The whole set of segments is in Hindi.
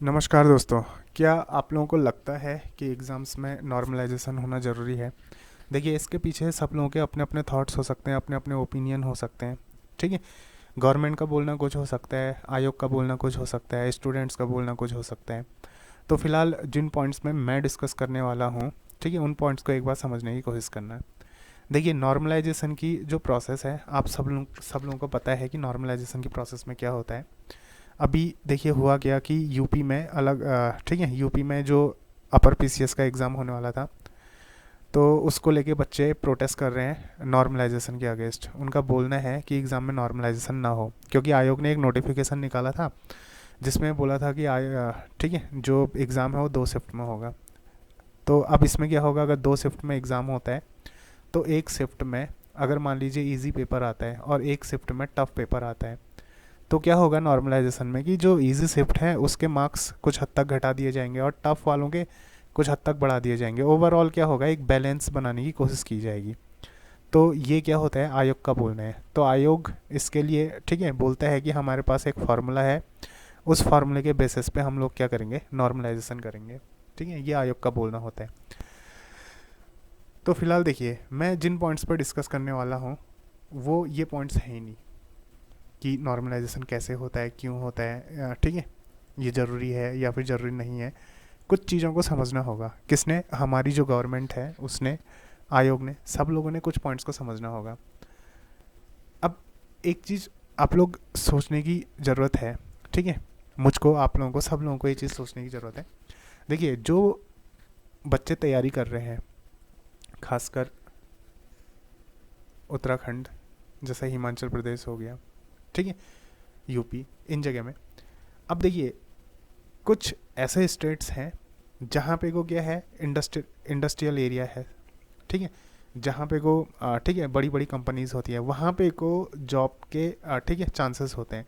नमस्कार दोस्तों। क्या आप लोगों को लगता है कि एग्ज़ाम्स में नॉर्मलाइजेशन होना ज़रूरी है? देखिए, इसके पीछे सब लोगों के अपने अपने थॉट्स हो सकते हैं, अपने अपने ओपिनियन हो सकते हैं। ठीक है। गवर्नमेंट का बोलना कुछ हो सकता है, आयोग का बोलना कुछ हो सकता है, स्टूडेंट्स का बोलना कुछ हो सकता है। तो फिलहाल जिन पॉइंट्स में मैं डिस्कस करने वाला हूँ, ठीक है, उन पॉइंट्स को एक बार समझने की कोशिश करना है। देखिए, नॉर्मलाइजेशन की जो प्रोसेस है, आप सब लोगों को पता है कि नॉर्मलाइजेशन की प्रोसेस में क्या होता है। अभी देखिए हुआ क्या कि यूपी में ठीक है, यूपी में जो अपर पीसीएस का एग्ज़ाम होने वाला था, तो उसको लेके बच्चे प्रोटेस्ट कर रहे हैं नॉर्मलाइजेशन के अगेंस्ट। उनका बोलना है कि एग्ज़ाम में नॉर्मलाइजेशन ना हो, क्योंकि आयोग ने एक नोटिफिकेशन निकाला था जिसमें बोला था कि ठीक है, जो एग्ज़ाम है वो 2 शिफ्ट में होगा। तो अब इसमें क्या होगा, अगर 2 शिफ्ट में एग्ज़ाम होता है तो एक शिफ्ट में अगर मान लीजिए इजी पेपर आता है और एक शिफ्ट में टफ पेपर आता है, तो क्या होगा नॉर्मलाइजेशन में कि जो इजी शिफ्ट है उसके मार्क्स कुछ हद तक घटा दिए जाएंगे और टफ वालों के कुछ हद तक बढ़ा दिए जाएंगे। ओवरऑल क्या होगा, एक बैलेंस बनाने की कोशिश की जाएगी। तो ये क्या होता है, आयोग का बोलना है। तो आयोग इसके लिए ठीक है बोलता है कि हमारे पास एक फार्मूला है, उस फार्मूले के बेसिस पे हम लोग क्या करेंगे, नॉर्मलाइजेशन करेंगे। ठीक है, ये आयोग का बोलना होता है। तो फिलहाल देखिए, मैं जिन पॉइंट्स पर डिस्कस करने वाला हूँ वो ये पॉइंट्स हैं ही नहीं कि नॉर्मलाइजेशन कैसे होता है, क्यों होता है, ठीक है, ये ज़रूरी है या फिर ज़रूरी नहीं है। कुछ चीज़ों को समझना होगा। किसने? हमारी जो गवर्नमेंट है उसने, आयोग ने, सब लोगों ने कुछ पॉइंट्स को समझना होगा। अब एक चीज़ आप लोग सोचने की ज़रूरत है, ठीक है, मुझको, आप लोगों को, सब लोगों को ये चीज़ सोचने की ज़रूरत है। देखिए, जो बच्चे तैयारी कर रहे हैं, खासकर उत्तराखंड, जैसे हिमाचल प्रदेश हो गया, ठीक है, यूपी, इन जगह में, अब देखिए कुछ ऐसे स्टेट्स हैं जहाँ पे को क्या है, इंडस्ट्रियल एरिया है, ठीक है, जहाँ पे को ठीक है, बड़ी बड़ी कंपनीज होती है, वहाँ पे को जॉब के ठीक है चांसेस होते हैं।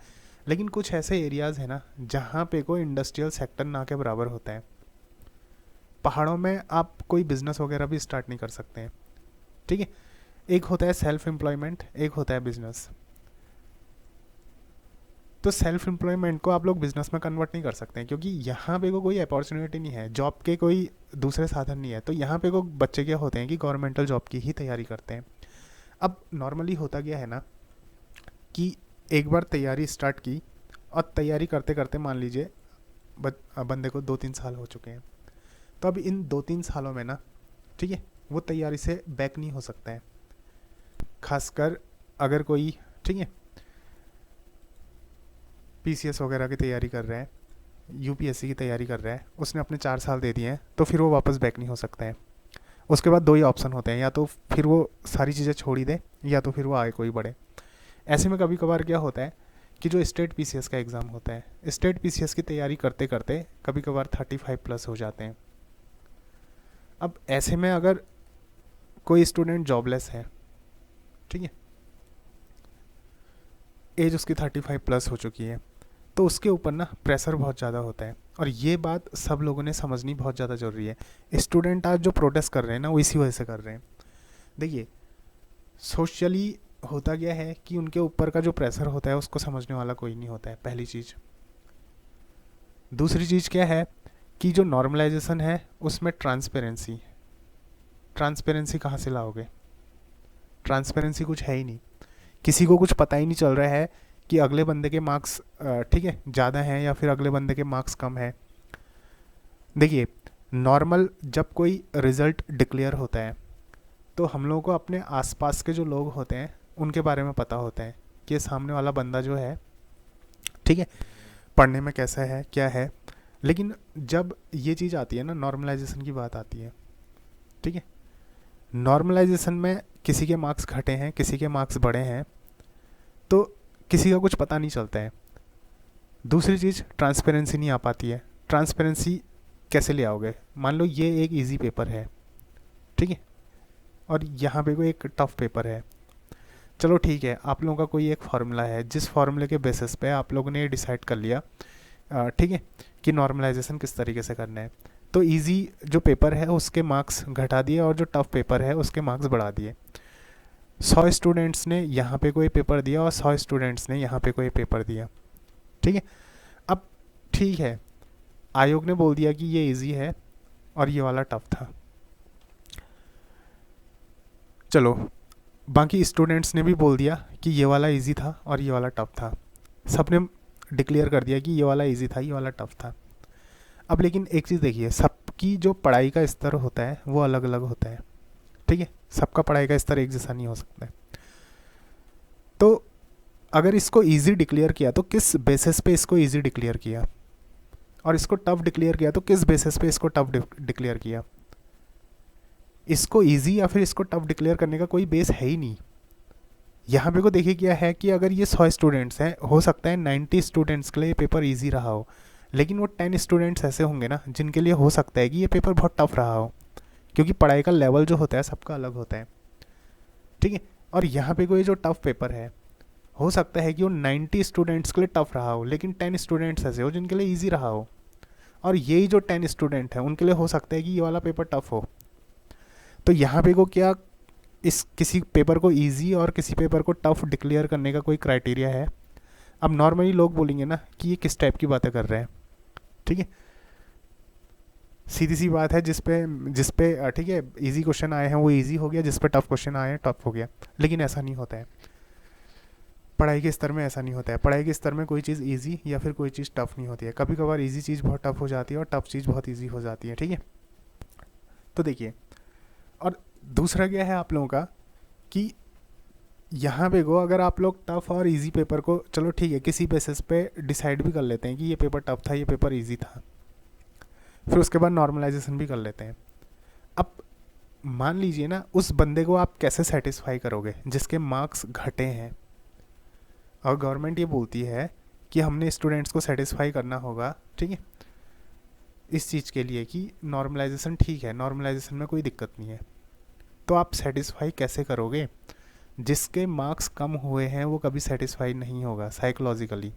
लेकिन कुछ ऐसे एरियाज़ हैं ना जहाँ पे को इंडस्ट्रियल सेक्टर ना के बराबर होता है। पहाड़ों में आप कोई बिजनेस वगैरह भी स्टार्ट नहीं कर सकते हैं। ठीक है, एक होता है सेल्फ एम्प्लॉयमेंट, एक होता है बिजनेस। तो सेल्फ एम्प्लॉयमेंट को आप लोग बिजनेस में कन्वर्ट नहीं कर सकते हैं, क्योंकि यहाँ पे को कोई अपॉर्चुनिटी नहीं है, जॉब के कोई दूसरे साधन नहीं है। तो यहाँ पे को बच्चे क्या होते हैं कि गवर्नमेंटल जॉब की ही तैयारी करते हैं। अब नॉर्मली होता क्या है ना कि एक बार तैयारी स्टार्ट की और तैयारी करते करते मान लीजिए बंदे को 2-3 साल हो चुके हैं, तो अब इन 2-3 सालों में ना, ठीक है, वो तैयारी से बैक नहीं हो सकता है। खासकर अगर कोई, ठीक है, पीसीएस वगैरह की तैयारी कर रहा है, यूपीएससी की तैयारी कर रहा है, उसने अपने 4 साल दे दिए हैं, तो फिर वो वापस बैक नहीं हो सकता है। उसके बाद दो ही ऑप्शन होते हैं, या तो फिर वो सारी चीज़ें छोड़ ही दे, या तो फिर वो आगे कोई बढ़े। ऐसे में कभी कभार क्या होता है कि जो स्टेट पीसीएस का एग्ज़ाम होता है, स्टेट पीसीएस की तैयारी करते करते कभी कभार 35+ हो जाते हैं। अब ऐसे में अगर कोई स्टूडेंट जॉबलेस है, ठीक है, एज उसकी 35+ हो चुकी है, तो उसके ऊपर ना प्रेशर बहुत ज़्यादा होता है। और ये बात सब लोगों ने समझनी बहुत ज़्यादा ज़रूरी है। स्टूडेंट आज जो प्रोटेस्ट कर रहे हैं ना, वो इसी वजह से कर रहे हैं। देखिए, सोशली होता क्या है कि उनके ऊपर का जो प्रेशर होता है उसको समझने वाला कोई नहीं होता है, पहली चीज़। दूसरी चीज़ क्या है कि जो नॉर्मलाइजेशन है उसमें ट्रांसपेरेंसी, ट्रांसपेरेंसी कहाँ से लाओगे? ट्रांसपेरेंसी कुछ है ही नहीं। किसी को कुछ पता ही नहीं चल रहा है कि अगले बंदे के मार्क्स ठीक है ज़्यादा हैं या फिर अगले बंदे के मार्क्स कम हैं। देखिए, नॉर्मल जब कोई रिज़ल्ट डिक्लेयर होता है तो हम लोगों को अपने आसपास के जो लोग होते हैं उनके बारे में पता होता है कि सामने वाला बंदा जो है, ठीक है, पढ़ने में कैसा है, क्या है। लेकिन जब ये चीज़ आती है ना, नॉर्मलाइजेशन की बात आती है, ठीक है, नॉर्मलाइजेशन में किसी के मार्क्स घटे हैं, किसी के मार्क्स बढ़े हैं, तो किसी का कुछ पता नहीं चलता है। दूसरी चीज़, ट्रांसपेरेंसी नहीं आ पाती है। ट्रांसपेरेंसी कैसे ले आओगे? मान लो ये एक इजी पेपर है, ठीक है, और यहाँ पे कोई एक टफ पेपर है। चलो ठीक है, आप लोगों का कोई एक फार्मूला है, जिस फार्मूले के बेसिस पे आप लोगों ने ये डिसाइड कर लिया, ठीक है, कि नॉर्मलाइजेशन किस तरीके से करना है। तो इजी जो पेपर है उसके मार्क्स घटा दिए और जो टफ पेपर है उसके मार्क्स बढ़ा दिए। 100 स्टूडेंट्स ने यहाँ पे कोई पेपर दिया और 100 स्टूडेंट्स ने यहाँ पे कोई पेपर दिया, ठीक है। अब ठीक है, आयोग ने बोल दिया कि ये इजी है और ये वाला टफ था। चलो, बाकी स्टूडेंट्स ने भी बोल दिया कि ये वाला इजी था और ये वाला टफ था। सबने डिक्लेयर कर दिया कि ये वाला इजी था, ये वाला टफ था। अब लेकिन एक चीज़ देखिए, सबकी जो पढ़ाई का स्तर होता है वो अलग अलग होता है, ठीक है। सबका पढ़ाई का स्तर एक जैसा नहीं हो सकता है। तो अगर इसको इजी डिक्लेयर किया तो किस बेसिस पे इसको इजी डिक्लेयर किया, और इसको टफ डिक्लेयर किया तो किस बेसिस पे इसको टफ डिक्लेयर किया। इसको इजी या फिर इसको टफ डिक्लेयर करने का कोई बेस है ही नहीं। यहाँ पे को देखिए क्या है कि अगर ये 100 स्टूडेंट्स हैं, हो सकता है 90 स्टूडेंट्स के लिए पेपर इजी रहा हो, लेकिन वो 10 स्टूडेंट्स ऐसे होंगे ना जिनके लिए हो सकता है कि ये पेपर बहुत टफ रहा हो, क्योंकि पढ़ाई का लेवल जो होता है सबका अलग होता है, ठीक है। और यहाँ पे कोई जो टफ पेपर है, हो सकता है कि वो 90 स्टूडेंट्स के लिए टफ रहा हो, लेकिन 10 स्टूडेंट्स ऐसे हो जिनके लिए ईजी रहा हो, और यही जो 10 स्टूडेंट हैं उनके लिए हो सकता है कि ये वाला पेपर टफ हो। तो यहाँ पे को क्या इस किसी पेपर को इजी और किसी पेपर को टफ डिक्लेयर करने का कोई क्राइटेरिया है? अब नॉर्मली लोग बोलेंगे ना कि ये किस टाइप की बातें कर रहे हैं, ठीक है। सीधी सी बात है, जिस पे ठीक है इजी क्वेश्चन आए हैं वो इजी हो गया, जिस पे टफ क्वेश्चन आए हैं टफ हो गया। लेकिन ऐसा नहीं होता है, पढ़ाई के स्तर में ऐसा नहीं होता है। पढ़ाई के स्तर में कोई चीज़ इजी या फिर कोई चीज़ टफ नहीं होती है। कभी कभार इजी चीज़ बहुत टफ हो जाती है और टफ चीज़ बहुत इजी हो जाती है, ठीक है। तो देखिए, और दूसरा क्या है आप लोगों का कि यहाँ पे को अगर आप लोग टफ और इजी पेपर को, चलो ठीक है, किसी बेसिस पे डिसाइड भी कर लेते हैं कि ये पेपर टफ था, ये पेपर इजी था, फिर उसके बाद नॉर्मलाइजेशन भी कर लेते हैं। अब मान लीजिए ना, उस बंदे को आप कैसे सेटिस्फाई करोगे जिसके मार्क्स घटे हैं, और गवर्नमेंट ये बोलती है कि हमने स्टूडेंट्स को सेटिस्फाई करना होगा, ठीक है, इस चीज़ के लिए कि नॉर्मलाइजेशन ठीक है, नॉर्मलाइजेशन में कोई दिक्कत नहीं है। तो आप सेटिस्फाई कैसे करोगे? जिसके मार्क्स कम हुए हैं वो कभी सेटिस्फाई नहीं होगा साइकोलॉजिकली,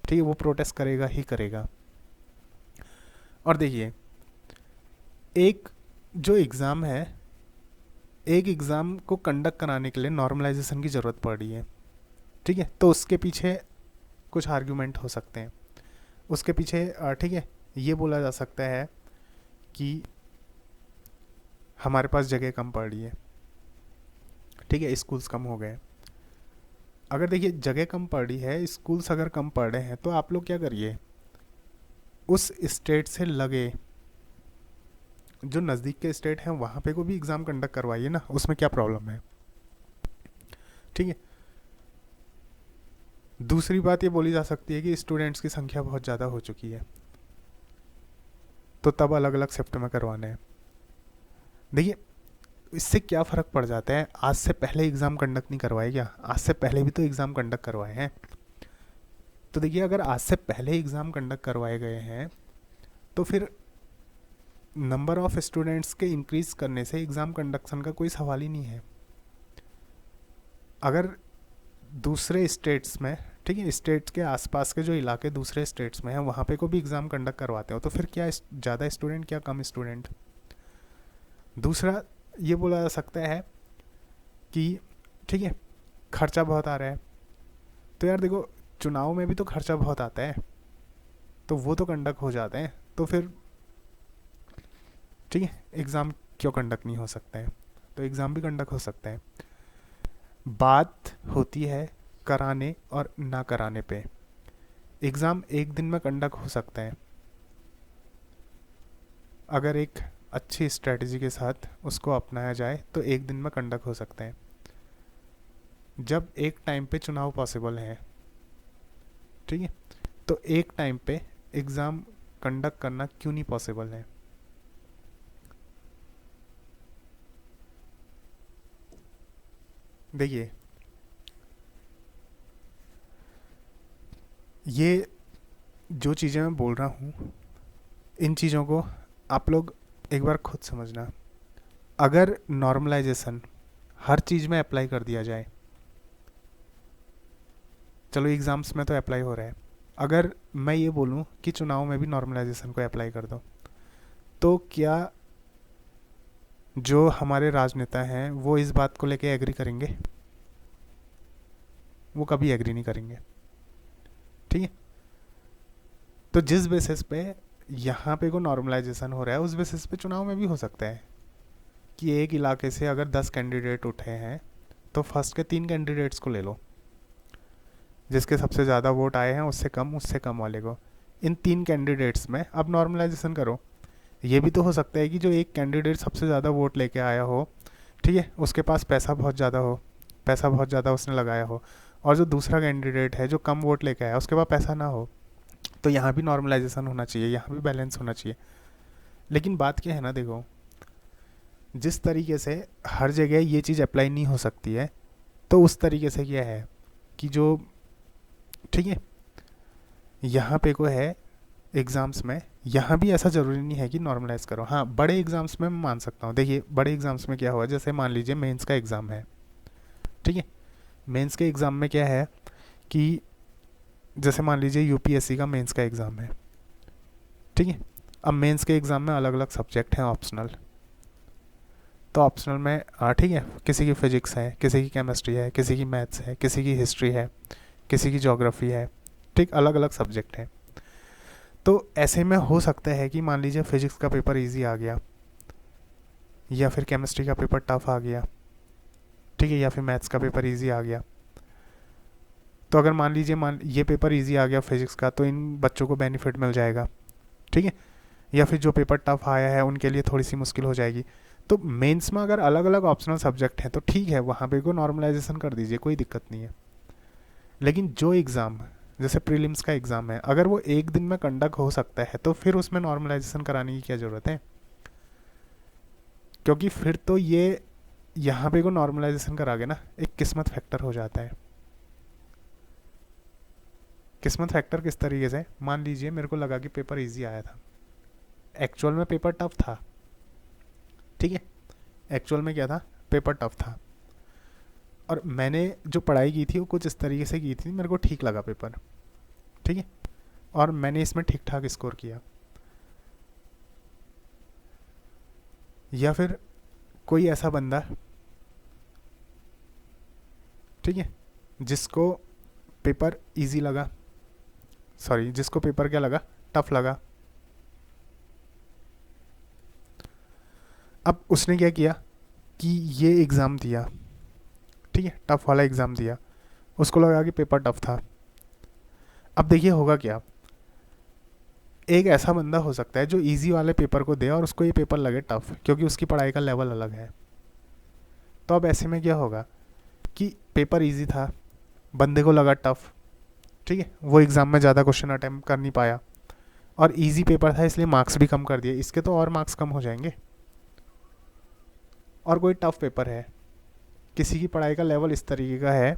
ठीक है, वो प्रोटेस्ट करेगा ही करेगा। और देखिए, एक जो एग्ज़ाम है, एक एग्ज़ाम को कंडक्ट कराने के लिए नॉर्मलाइजेशन की ज़रूरत पड़ रही है, ठीक है। तो उसके पीछे कुछ आर्ग्यूमेंट हो सकते हैं। उसके पीछे ठीक है, ये बोला जा सकता है कि हमारे पास जगह कम पड़ रही है, ठीक है, स्कूल्स कम हो गए। अगर देखिए जगह कम पड़ रही है, स्कूल्स अगर कम पड़ रहे हैं, तो आप लोग क्या करिए, उस स्टेट से लगे जो नज़दीक के स्टेट हैं वहाँ पे को भी एग्ज़ाम कंडक्ट करवाइए ना, उसमें क्या प्रॉब्लम है, ठीक है। दूसरी बात ये बोली जा सकती है कि स्टूडेंट्स की संख्या बहुत ज़्यादा हो चुकी है, तो तब अलग अलग शिफ्ट में करवाने हैं। देखिए, इससे क्या फ़र्क पड़ जाता है, आज से पहले एग्ज़ाम कंडक्ट नहीं करवाए क्या? आज से पहले भी तो एग्ज़ाम कंडक्ट करवाए हैं। तो देखिए, अगर आज से पहले एग्ज़ाम कंडक्ट करवाए गए हैं तो फिर नंबर ऑफ़ स्टूडेंट्स के इंक्रीज़ करने से एग्ज़ाम कंडक्शन का कोई सवाल ही नहीं है। अगर दूसरे स्टेट्स में, ठीक है, स्टेट्स के आसपास के जो इलाके दूसरे स्टेट्स में हैं वहाँ पे को भी एग्ज़ाम कंडक्ट करवाते हो, तो फिर क्या ज़्यादा स्टूडेंट क्या कम स्टूडेंट? दूसरा ये बोला जा सकता है कि ठीक है, खर्चा बहुत आ रहा है, तो यार देखो, चुनाव में भी तो खर्चा बहुत आता है, तो वो तो कंडक्ट हो जाते हैं, तो फिर ठीक है, एग्ज़ाम क्यों कंडक्ट नहीं हो सकता है? तो एग्ज़ाम भी कंडक्ट हो सकता है। बात होती है कराने और ना कराने पे। एग्ज़ाम एक दिन में कंडक्ट हो सकता है अगर एक अच्छी स्ट्रेटजी के साथ उसको अपनाया जाए, तो एक दिन में कंडक्ट हो सकता है। जब एक टाइम पे चुनाव पॉसिबल है, ठीक है, तो एक टाइम पे एग्ज़ाम कंडक्ट करना क्यों नहीं पॉसिबल है? देखिए, ये जो चीज़ें मैं बोल रहा हूँ, इन चीज़ों को आप लोग एक बार खुद समझना। अगर नॉर्मलाइजेशन हर चीज़ में अप्लाई कर दिया जाए, चलो एग्ज़ाम्स में तो अप्लाई हो रहा है, अगर मैं ये बोलूँ कि चुनाव में भी नॉर्मलाइजेशन को अप्लाई कर दो, तो क्या जो हमारे राजनेता हैं वो इस बात को लेके एग्री करेंगे? वो कभी एग्री नहीं करेंगे, ठीक है। तो जिस बेसिस पे यहाँ पे को नॉर्मलाइजेशन हो रहा है उस बेसिस पे चुनाव में भी हो सकता है कि एक इलाके से अगर 10 कैंडिडेट उठे हैं तो फर्स्ट के 3 कैंडिडेट्स को ले लो, जिसके सबसे ज़्यादा वोट आए हैं उससे कम वाले को, इन 3 कैंडिडेट्स में अब नॉर्मलाइजेशन करो। ये भी तो हो सकता है कि जो एक कैंडिडेट सबसे ज़्यादा वोट लेके आया हो, ठीक है, उसके पास पैसा बहुत ज़्यादा उसने लगाया हो, और जो दूसरा कैंडिडेट है जो कम वोट लेके आया उसके पास पैसा ना हो, तो यहाँ भी नॉर्मलाइजेशन होना चाहिए, यहाँ भी बैलेंस होना चाहिए। लेकिन बात क्या है ना, देखो जिस तरीके से हर जगह ये चीज़ अप्लाई नहीं हो सकती है, तो उस तरीके से क्या है कि जो, ठीक है, यहाँ पे को है एग्ज़ाम्स में, यहाँ भी ऐसा ज़रूरी नहीं है कि नॉर्मलाइज करो। हाँ, बड़े एग्ज़ाम्स में मैं मान सकता हूँ। देखिए बड़े एग्ज़ाम्स में क्या हुआ, जैसे मान लीजिए मेंस का एग्ज़ाम है, ठीक है, मेंस के एग्ज़ाम में क्या है कि जैसे मान लीजिए यूपीएससी का मेंस का एग्ज़ाम है, ठीक है। अब मेंस के एग्ज़ाम में अलग अलग सब्जेक्ट हैं ऑप्शनल, तो ऑप्शनल में ठीक है, किसी की फिजिक्स है, किसी की केमिस्ट्री है, किसी की मैथ्स है, किसी की हिस्ट्री है, किसी की ज्योग्राफी है, ठीक, अलग अलग सब्जेक्ट हैं। तो ऐसे में हो सकता है कि मान लीजिए फिजिक्स का पेपर इजी आ गया, या फिर केमिस्ट्री का पेपर टफ आ गया, ठीक है, या फिर मैथ्स का पेपर इजी आ गया। तो अगर मान लीजिए ये पेपर इजी आ गया फिजिक्स का, तो इन बच्चों को बेनिफिट मिल जाएगा, ठीक है। या फिर जो पेपर टफ आया है उनके लिए थोड़ी सी मुश्किल हो जाएगी। तो मेंस में अगर अलग अलग ऑप्शनल सब्जेक्ट हैं तो ठीक है, वहाँ पे को नॉर्मलाइजेशन कर दीजिए, कोई दिक्कत नहीं है। लेकिन जो एग्ज़ाम जैसे प्रीलिम्स का एग्ज़ाम है, अगर वो एक दिन में कंडक्ट हो सकता है तो फिर उसमें नॉर्मलाइजेशन कराने की क्या ज़रूरत है? क्योंकि फिर तो ये यहाँ पे को नॉर्मलाइजेशन करा के ना एक किस्मत फैक्टर हो जाता है। किस्मत फैक्टर किस तरीके से, मान लीजिए मेरे को लगा कि पेपर इजी आया था, एक्चुअल में पेपर टफ था, ठीक है, एक्चुअल में क्या था, पेपर टफ था, और मैंने जो पढ़ाई की थी वो कुछ इस तरीके से की थी, मेरे को ठीक लगा पेपर, ठीक है, और मैंने इसमें ठीक ठाक स्कोर किया। या फिर कोई ऐसा बंदा, ठीक है, जिसको पेपर इजी लगा, सॉरी जिसको पेपर क्या लगा, टफ लगा, अब उसने क्या किया कि ये एग्ज़ाम दिया, ठीक है, टफ वाला एग्ज़ाम दिया, उसको लगा कि पेपर टफ था। अब देखिए होगा क्या, एक ऐसा बंदा हो सकता है जो इजी वाले पेपर को दे और उसको ये पेपर लगे टफ, क्योंकि उसकी पढ़ाई का लेवल अलग है। तो अब ऐसे में क्या होगा कि पेपर इजी था, बंदे को लगा टफ, ठीक है, वो एग्ज़ाम में ज़्यादा क्वेश्चन अटैम्प्ट कर नहीं पाया, और इजी पेपर था इसलिए मार्क्स भी कम कर दिए, इसके तो और मार्क्स कम हो जाएंगे। और कोई टफ पेपर है, किसी की पढ़ाई का लेवल इस तरीके का है,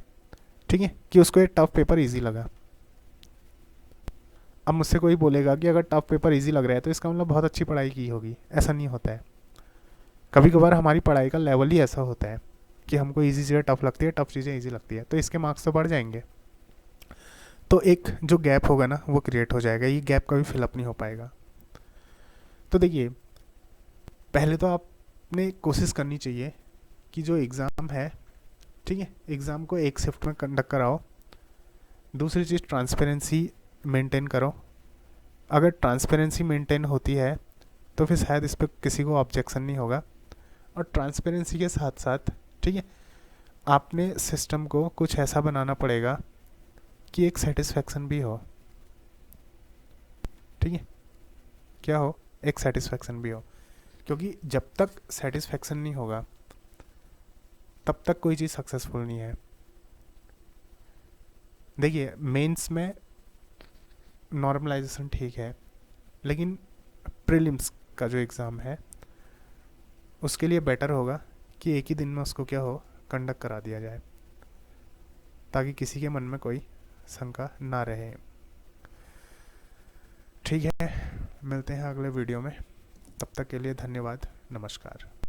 ठीक है, कि उसको एक टफ पेपर इजी लगा। अब मुझसे कोई बोलेगा कि अगर टफ पेपर इजी लग रहा है तो इसका मतलब बहुत अच्छी पढ़ाई की होगी, ऐसा नहीं होता है। कभी कभार हमारी पढ़ाई का लेवल ही ऐसा होता है कि हमको इजी चीज़ें टफ लगती है, टफ चीज़ें इजी लगती है, तो इसके मार्क्स तो बढ़ जाएंगे। तो एक जो गैप होगा ना वो क्रिएट हो जाएगा, ये गैप कभी फिलअप नहीं हो पाएगा। तो देखिए पहले तो आपने कोशिश करनी चाहिए कि जो एग्ज़ाम है, ठीक है, एग्ज़ाम को एक शिफ्ट में कंडक्ट कराओ। दूसरी चीज़ ट्रांसपेरेंसी मेंटेन करो। अगर ट्रांसपेरेंसी मेंटेन होती है तो फिर शायद इस पर किसी को ऑब्जेक्शन नहीं होगा। और ट्रांसपेरेंसी के साथ साथ, ठीक है, आपने सिस्टम को कुछ ऐसा बनाना पड़ेगा कि एक सेटिस्फेक्शन भी हो, ठीक है, क्या हो, एक सेटिस्फेक्शन भी हो, क्योंकि जब तक सेटिस्फेक्शन नहीं होगा तब तक कोई चीज़ सक्सेसफुल नहीं है। देखिए मेंस में नॉर्मलाइजेशन ठीक है, लेकिन प्रीलिम्स का जो एग्ज़ाम है उसके लिए बेटर होगा कि एक ही दिन में उसको क्या हो, कंडक्ट करा दिया जाए, ताकि किसी के मन में कोई शंका ना रहे। ठीक है, मिलते हैं अगले वीडियो में, तब तक के लिए धन्यवाद, नमस्कार।